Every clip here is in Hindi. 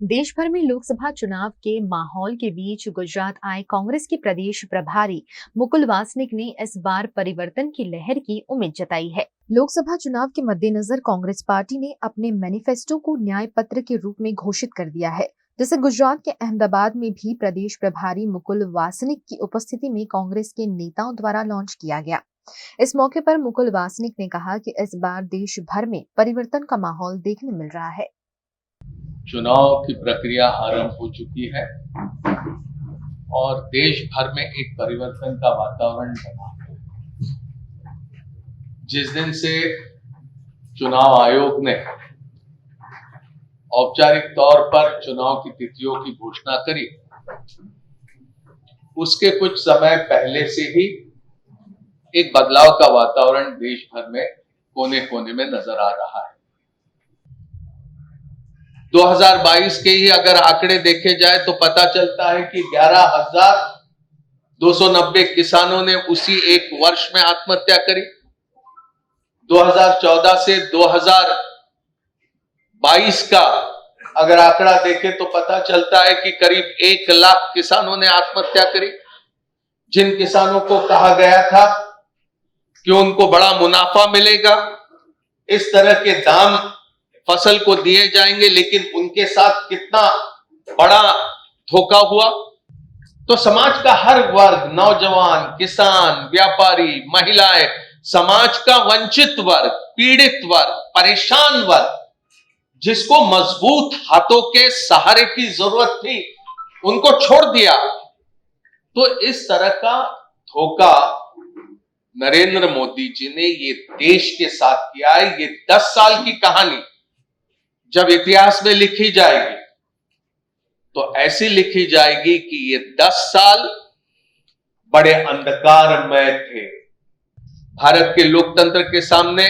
देश भर में लोकसभा चुनाव के माहौल के बीच गुजरात आए कांग्रेस के प्रदेश प्रभारी मुकुल वासनिक ने इस बार परिवर्तन की लहर की उम्मीद जताई है। लोकसभा चुनाव के मद्देनजर कांग्रेस पार्टी ने अपने मैनिफेस्टो को न्याय पत्र के रूप में घोषित कर दिया है, जिसे गुजरात के अहमदाबाद में भी प्रदेश प्रभारी मुकुल वासनिक की उपस्थिति में कांग्रेस के नेताओं द्वारा लॉन्च किया गया। इस मौके पर मुकुल वासनिक ने कहा कि इस बार देश भर में परिवर्तन का माहौल देखने मिल रहा है। चुनाव की प्रक्रिया आरंभ हो चुकी है और देश भर में एक परिवर्तन का वातावरण बना है। जिस दिन से चुनाव आयोग ने औपचारिक तौर पर चुनाव की तिथियों की घोषणा करी, उसके कुछ समय पहले से ही एक बदलाव का वातावरण देश भर में कोने कोने में नजर आ रहा है। 2022 के ही अगर आंकड़े देखे जाए तो पता चलता है कि 11,290 किसानों ने उसी एक वर्ष में आत्महत्या करी। 2014 से 2022 का अगर आंकड़ा देखें तो पता चलता है कि करीब 1 लाख किसानों ने आत्महत्या करी। जिन किसानों को कहा गया था कि उनको बड़ा मुनाफा मिलेगा, इस तरह के दाम फसल को दिए जाएंगे, लेकिन उनके साथ कितना बड़ा धोखा हुआ। तो समाज का हर वर्ग, नौजवान, किसान, व्यापारी, महिलाएं, समाज का वंचित वर्ग, पीड़ित वर्ग, परेशान वर्ग, जिसको मजबूत हाथों के सहारे की जरूरत थी, उनको छोड़ दिया। तो इस तरह का धोखा नरेंद्र मोदी जी ने ये देश के साथ किया है। ये 10 साल की कहानी जब इतिहास में लिखी जाएगी तो ऐसी लिखी जाएगी कि ये 10 साल बड़े अंधकारमय थे। भारत के लोकतंत्र के सामने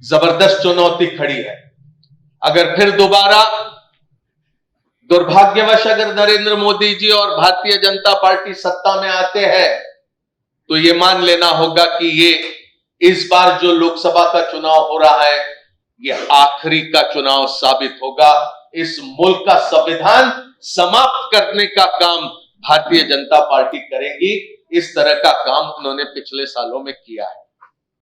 जबरदस्त चुनौती खड़ी है। अगर फिर दोबारा दुर्भाग्यवश अगर नरेंद्र मोदी जी और भारतीय जनता पार्टी सत्ता में आते हैं तो ये मान लेना होगा कि ये इस बार जो लोकसभा का चुनाव हो रहा है, ये आखिरी का चुनाव साबित होगा। इस मुल्क का संविधान समाप्त करने का काम भारतीय जनता पार्टी करेगी। इस तरह का काम उन्होंने पिछले सालों में किया है।